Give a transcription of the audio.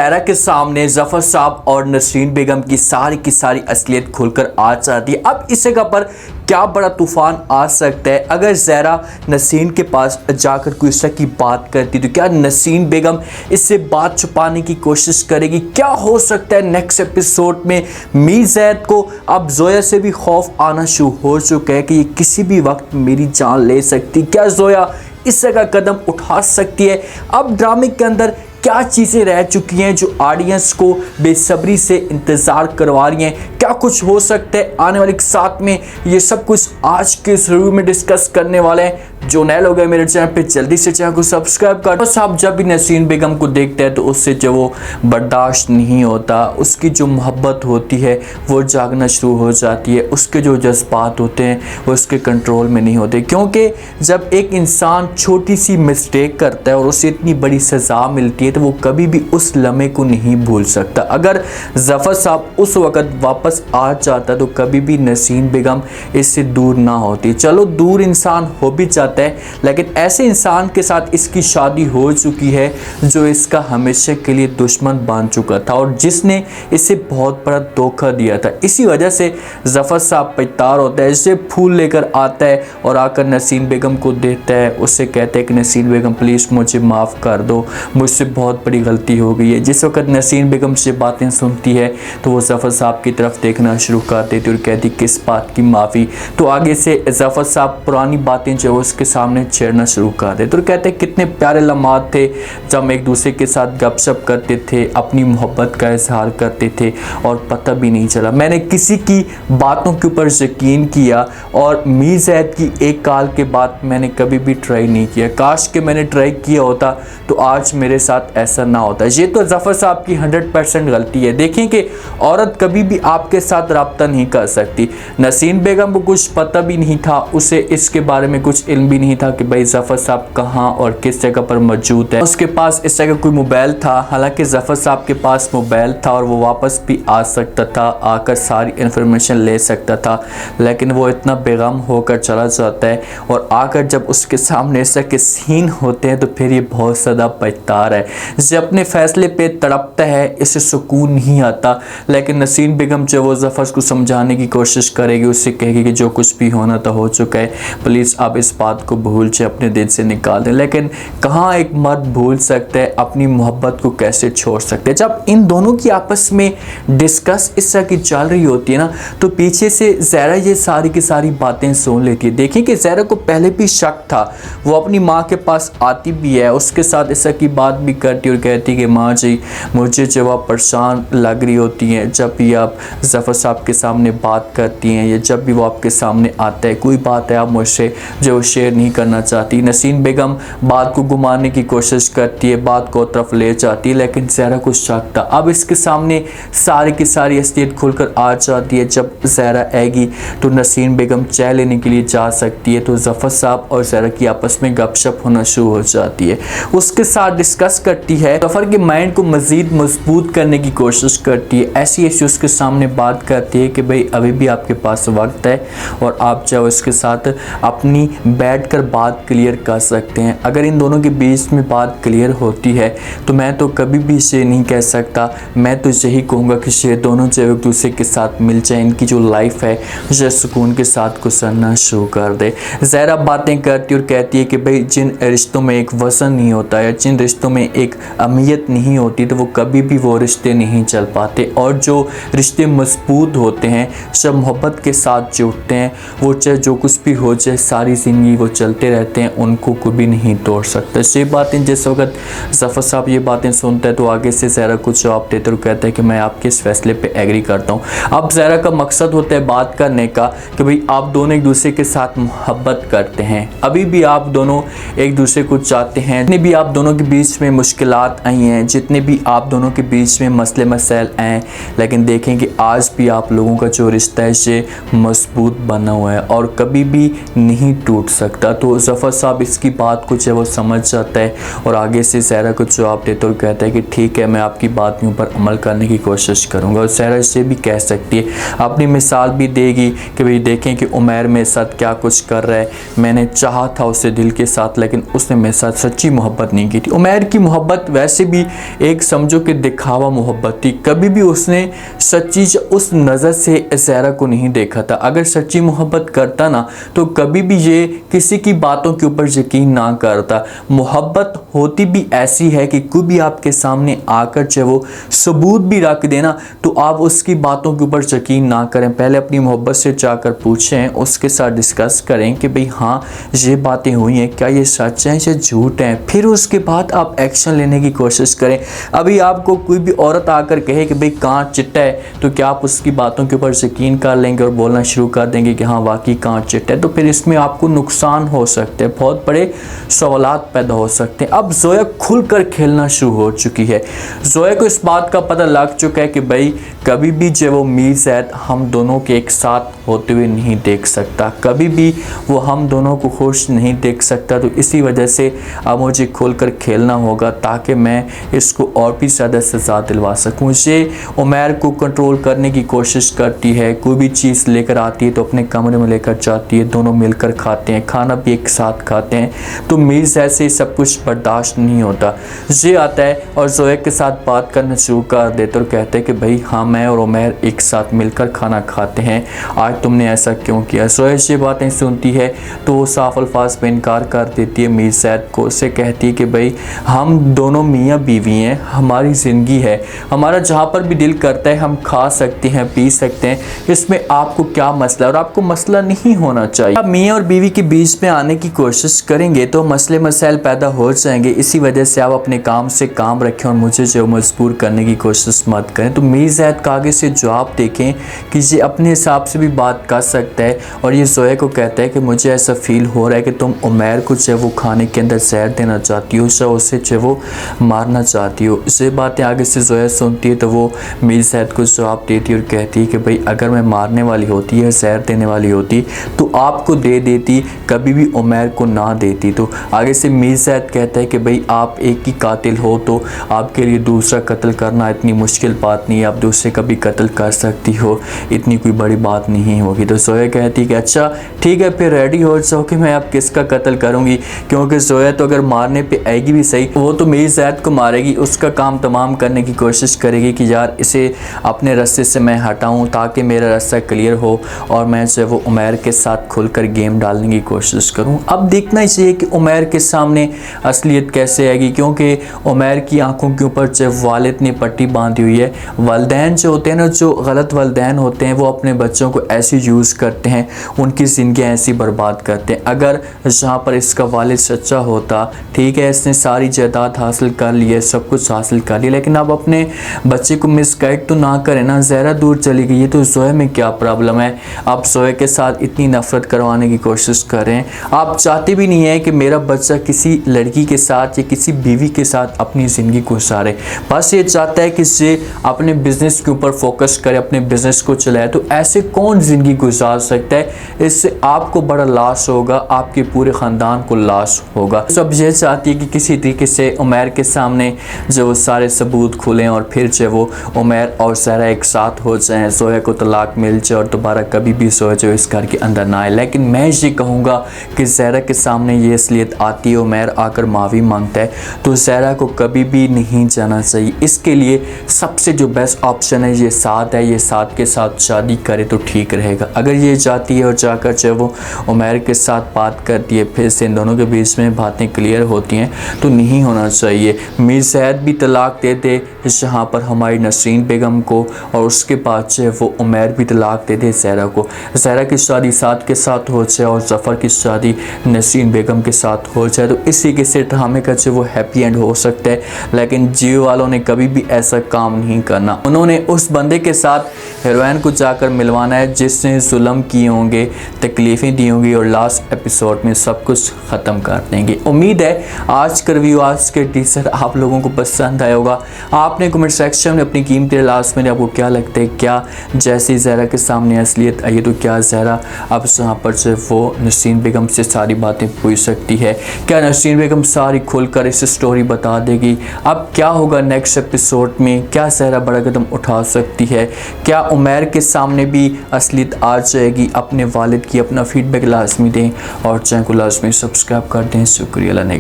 ज़हरा के सामने जफर साहब और नसरीन बेगम की सारी असलियत खुलकर आ जाती है। अब इस जगह पर क्या बड़ा तूफान आ सकता है। अगर ज़हरा नसरीन के पास जाकर कोई इस तरह की बात करती तो क्या नसरीन बेगम इससे बात छुपाने की कोशिश करेगी? क्या हो सकता है नेक्स्ट एपिसोड में? मीर ज़ैद को अब जोया से भी खौफ आना शुरू हो चुका है कि ये किसी भी वक्त मेरी जान ले सकती। क्या जोया इस जगह कदम उठा सकती है? अब ड्रामे के अंदर क्या चीज़ें रह चुकी हैं जो ऑडियंस को बेसब्री से इंतज़ार करवा रही हैं? क्या कुछ हो सकता है आने वाले साथ में? ये सब कुछ आज के इस रिव्यू में डिस्कस करने वाले हैं। जो नए लोग हैं मेरे चैनल पे जल्दी से चैनल को सब्सक्राइब कर। बस आप जब भी नसरीन बेगम को देखते हैं तो उससे जो वो बर्दाश्त नहीं होता, उसकी जो मोहब्बत होती है वो जागना शुरू हो जाती है। उसके जो जज्बात होते हैं वो उसके कंट्रोल में नहीं होते, क्योंकि जब एक इंसान छोटी सी मिस्टेक करता है और उसे इतनी बड़ी सज़ा मिलती है तो वो कभी भी उस लम्हे को नहीं भूल सकता। अगर जफर साहब उस वक़्त वापस आ जाता तो कभी भी नसरीन बेगम इससे दूर ना होती। चलो दूर इंसान हो भी जाता है, लेकिन ऐसे इंसान के साथ इसकी शादी हो चुकी है जो इसका हमेशा के लिए दुश्मन बन चुका था और जिसने इसे बहुत बड़ा धोखा दिया था। इसी वजह से जफर साहब पछतार होता है, जैसे फूल लेकर आता है और आकर नसरीन बेगम को देता है। उससे कहते हैं कि नसरीन बेगम प्लीज़ मुझे माफ़ कर दो, मुझसे बहुत बड़ी गलती हो गई है। जिस वक्त नसरीन बेगम से बातें सुनती है तो वो जफर साहब की तरफ देखना शुरू कर देती और कहती किस बात की माफ़ी। तो आगे से जफर साहब पुरानी बातें जो उसके सामने छेड़ना शुरू कर देते और कहते कितने प्यारे लम्हात थे जब हम एक दूसरे के साथ गपशप करते थे, अपनी मोहब्बत का इजहार करते थे और पता भी नहीं चला। मैंने किसी की बातों के ऊपर यकीन किया और मीर ज़ैद की एक कॉल के बाद मैंने कभी भी ट्राई नहीं किया। काश कि मैंने ट्राई किया होता तो आज मेरे साथ ऐसा ना होता। ये तो जफर साहब की 100% गलती है। देखें कि औरत कभी भी आपके साथ रब्ता नहीं कर सकती। नसरीन बेगम को कुछ पता भी नहीं था, उसे इसके बारे में कुछ इल्म भी नहीं था कि भाई जफर साहब कहाँ और किस जगह पर मौजूद है। उसके पास इस जगह कोई मोबाइल था, हालांकि जफर साहब के पास मोबाइल था और वो वापस भी आ सकता था, आकर सारी इन्फॉर्मेशन ले सकता था, लेकिन वो इतना बेगम होकर चला जाता है और आकर जब उसके सामने इस तरह के सीन होते हैं तो फिर ये बहुत ज़्यादा पछतार है। जब अपने फैसले पे तड़पता है, इसे सुकून नहीं आता, लेकिन नसरीन बेगम जो वो जफर को समझाने की कोशिश करेगी, उससे कहेगी कि जो कुछ भी होना तो हो चुका है, प्लीज़ आप इस बात को भूल जाए, अपने दिल से निकाल दें। लेकिन कहाँ एक मर्द भूल सकता है, अपनी मोहब्बत को कैसे छोड़ सकते हैं? जब इन दोनों की आपस में डिस्कस इस तरह की चल रही होती है ना, तो पीछे से ज़हरा ये सारी की सारी बातें सुन लेती है। देखिए कि ज़हरा को पहले भी शक था, वो अपनी माँ के पास आती भी है, उसके साथ इस तरह की बात भी करती और कहती कि माँ जी मुझे जब आप परेशान लग रही होती हैं, जब भी आप जफर साहब के सामने बात करती हैं या जब भी वो आपके सामने आता है, कोई बात है आप मुझसे जो शेयर नहीं करना चाहती। नसरीन बेगम बात को घुमाने की कोशिश करती है, बात को तरफ ले जाती है, लेकिन ज़हरा को शक था। अब इसके सामने सारी की सारी असलियत खुलकर आ जाती है। जब ज़हरा आएगी तो नसरीन बेगम चाय लेने के लिए जा सकती है, तो जफर साहब और ज़हरा की आपस में गपशप होना शुरू हो जाती है। उसके साथ डिस्कस करती है, जफर के माइंड को मज़ीद मजबूत करने की कोशिश करती है। ऐसी उसके सामने बात करती है कि भाई अभी भी आपके पास वक्त है और आप चाहे उसके साथ अपनी बैठकर बात क्लियर कर सकते हैं। अगर इन दोनों के बीच में बात क्लियर होती है तो मैं तो कभी भी इसे नहीं कह सकता, मैं तो यही कहूँगा कि ये दोनों जो एक दूसरे के साथ मिल जाए, इनकी जो लाइफ है ये सुकून के साथ गुजरना शुरू कर दे। ज़हरा बातें करती और कहती है कि भाई जिन रिश्तों में एक वज़न नहीं होता या जिन रिश्तों में एक अहमियत नहीं होती तो वो कभी भी वो रिश्ते नहीं चल पाते, और जो रिश्ते मजबूत होते हैं जब मोहब्बत के साथ जुड़ते हैं, वो चाहे जो कुछ भी हो जाए सारी ज़िंदगी वो चलते रहते हैं, उनको कभी नहीं तोड़ सकते। ये बातें जिस वक्त जफर साहब ये बातें सुनते हैं तो आगे से ज़हरा कुछ जवाब देते और कहते हैं कि मैं आपके इस फैसले पे एग्री करता हूँ। अब ज़हरा का मकसद होता है बात करने का कि भाई आप दोनों एक दूसरे के साथ मोहब्बत करते हैं, अभी भी आप दोनों एक दूसरे को चाहते हैं। जितने भी आप दोनों के बीच में मुश्किलात आई हैं, जितने भी आप दोनों के बीच में मसले मसाइल आए, लेकिन देखें कि आज भी आप लोगों का जो रिश्ता है ये मजबूत बना हुआ है और कभी भी नहीं टूट सकता। सकता। तो ज़फ़र साहब इसकी बात कुछ है वो समझ जाता है और आगे से ज़हरा को जवाब देता और कहता है कि ठीक है, मैं आपकी बात के ऊपर अमल करने की कोशिश करूँगा। और ज़हरा इससे भी कह सकती है, अपनी मिसाल भी देगी कि भाई देखें कि उमैर मेरे साथ क्या कुछ कर रहा है, मैंने चाहा था उससे दिल के साथ, लेकिन उसने मेरे साथ सच्ची मोहब्बत नहीं की थी। उमैर की मोहब्बत वैसे भी एक समझो कि दिखावा मोहब्बत थी, कभी भी उसने सच्ची उस नज़र से ज़हरा को नहीं देखा था। अगर सच्ची मोहब्बत करता ना तो कभी भी ये किसी की बातों के ऊपर यकीन ना करता। मोहब्बत होती भी ऐसी है कि कोई भी आपके सामने आकर चाहे वो सबूत भी रख देना तो आप उसकी बातों के ऊपर यकीन ना करें, पहले अपनी मोहब्बत से जाकर पूछें, उसके साथ डिस्कस करें कि भाई हाँ ये बातें हुई हैं, क्या ये सच हैं या झूठ हैं, फिर उसके बाद आप एक्शन लेने की कोशिश करें। अभी आपको कोई भी औरत आकर कहे कि भाई कांच चिट्टा है, तो क्या आप उसकी बातों के ऊपर यकीन कर लेंगे और बोलना शुरू कर देंगे कि हाँ वाकई कांच चिट्टा है? तो फिर इसमें आपको नुकसान हो सकते हैं, बहुत बड़े सवालात पैदा हो सकते हैं। अब जोया खुलकर खेलना शुरू हो चुकी है। जोया को इस बात का पता लग चुका है कि भाई कभी भी जो वो मीर ज़ैद हम दोनों के एक साथ होते हुए नहीं देख सकता, कभी भी वो हम दोनों को खुश नहीं देख सकता। तो इसी वजह से अब मुझे खुलकर खेलना होगा ताकि मैं इसको और भी ज़्यादा सज़ा दिलवा सकूँ। ये उमैर को कंट्रोल करने की कोशिश करती है, कोई भी चीज़ लेकर आती है तो अपने कमरे में लेकर जाती है, दोनों मिलकर खाते हैं, खाना भी एक साथ खाते हैं। तो मीर ज़ैद से सब कुछ बर्दाश्त नहीं होता। ये आता है और जोया के साथ बात करना शुरू कर देते और कहते हैं कि भाई हाँ मैं और उमैर एक साथ मिलकर खाना खाते हैं, आज तुमने ऐसा क्यों किया? जोया ये बातें सुनती है तो वो साफ अल्फाज में इनकार कर देती है मीर ज़ैद को। उससे कहती है कि भाई हम दोनों मियाँ बीवी हैं, हमारी ज़िंदगी है, हमारा जहाँ पर भी दिल करता है हम खा सकते हैं, पी सकते हैं, इसमें आपको क्या मसला है? और आपको मसला नहीं होना चाहिए। आप मियाँ और बीवी के बीच में आने की कोशिश करेंगे तो मसले मसाइल पैदा हो जाएंगे। इसी वजह से आप अपने काम से काम रखें और मुझे जो मजबूर करने की कोशिश मत करें। तो मीर ज़ैद का आगे से जवाब देखें कि ये अपने हिसाब से भी बात कर सकता है और ये जोया को कहता है कि मुझे ऐसा फील हो रहा है कि तुम उमैर को जो वो खाने के अंदर जहर देना चाहती हो या उसे जो वो मारना चाहती हो। ये बातें आगे से जोया सुनती है तो वो मीर ज़ैद को जवाब देती है और कहती है कि भाई अगर मैं मारने वाली होती या जहर देने वाली होती तो आपको दे देती, कभी भी उमैर को ना देती। तो आगे से मीर ज़ैद कहता है कि भाई आप एक ही कातिल हो तो आपके लिए दूसरा कत्ल करना इतनी मुश्किल बात नहीं है, आप दूसरे का भी कत्ल कर सकती हो, इतनी कोई बड़ी बात नहीं होगी। तो जोया कहती है कि अच्छा ठीक है फिर रेडी हो जाओ कि मैं आप किसका कत्ल करूँगी, क्योंकि जोया तो अगर मारने पे आएगी भी सही, वो तो मीर ज़ैद को मारेगी, उसका काम तमाम करने की कोशिश करेगी कि यार इसे अपने रास्ते से मैं हटाऊँ ताकि मेरा रास्ता क्लियर हो और मैं जो वो उमैर के साथ खुलकर गेम डालने की कोशिश करूँ। अब देखना चाहिए कि उमैर के सामने असलियत कैसे आएगी, क्योंकि उमैर की आंखों के ऊपर जो वालिद ने पट्टी बांधी हुई है। वालिदैन जो होते हैं ना, जो गलत वालिदैन होते हैं, वो अपने बच्चों को ऐसे यूज़ करते हैं, उनकी ज़िंदगी ऐसी बर्बाद करते हैं। अगर जहाँ पर इसका वालिद सच्चा होता, ठीक है इसने सारी जायदाद हासिल कर ली है, सब कुछ हासिल कर लिया, लेकिन आप अपने बच्चे को मिसगाइड तो ना करें ना। ज़हरा दूर चली गई है तो जोया में क्या प्रॉब्लम है? आप जोया के साथ इतनी नफरत करवाने की कोशिश कर रहे हैं। आप चाहते भी नहीं है कि मेरा बच्चा किसी लड़की के साथ या किसी बीवी के साथ अपनी ज़िंदगी गुजारे, बस ये चाहता है कि ये अपने बिज़नेस के ऊपर फोकस करे, अपने बिज़नेस को चलाए। तो ऐसे कौन ज़िंदगी गुजार सकता है? इससे आपको बड़ा लॉस होगा, आपके पूरे ख़ानदान को लॉस होगा। सब ये चाहती है कि किसी तरीके से उमैर के सामने जो सारे सबूत खुलें और फिर जो वो उमैर और ज़हरा एक साथ हो जाएँ, जोया को तलाक मिल जाए और दोबारा कभी भी जोया जो इस घर के अंदर ना आए। लेकिन मैं ये कहूँगा कि ज़हरा के सामने ये असलियत आती है, उमैर आकर माफ़ी मांगता है, तो ज़हरा को कभी भी नहीं जाना चाहिए। इसके लिए सबसे जो बेस्ट ऑप्शन है ये साथ है, ये साथ के साथ शादी करे तो ठीक रहेगा। अगर ये जाती है और जाकर चाहे वो उमैर के साथ बात करती है, फिर से इन दोनों के बीच में बातें क्लियर होती हैं, तो नहीं होना चाहिए। मीर ज़ैद भी तलाक दे दे जहाँ पर हमारी नसरीन बेगम को, और उसके बाद से वो उमैर भी तलाक दे दे ज़हरा को। ज़हरा की शादी साथ के साथ हो जाए और ज़फ़र की शादी नसरीन बेगम के साथ हो जाए, तो इस तरीके से ड्रामे का जो वो हैप्पी एंड हो सकता है। लेकिन जियो वालों ने कभी भी ऐसा काम नहीं करना, उन्होंने उस बंदे के साथ हीरोइन को जाकर मिलवाना है जिसने जुल्म किए होंगे, तकलीफ़ें दी होंगी, और लास्ट एपिसोड में सब कुछ ख़त्म कर देंगे। उम्मीद है आज का रिव्यू, आज के टीजर आप लोगों को पसंद आया होगा। आप आपने कमेंट सेक्शन में अपनी कीमती लास्ट में आपको क्या लगता है, क्या जैसे ज़हरा के सामने असलियत आई तो क्या ज़हरा अब यहाँ पर से वो नसरीन बेगम से सारी बातें पूछ सकती है? क्या नसरीन बेगम सारी खुलकर इस स्टोरी बता देगी? अब क्या होगा नेक्स्ट एपिसोड में? क्या ज़हरा बड़ा कदम उठा सकती है? क्या उमैर के सामने भी असलियत आ जाएगी? अपने वालिद की अपना फीडबैक लाजमी दें और चैनल को लाजमी सब्सक्राइब कर दें। शुक्रिया।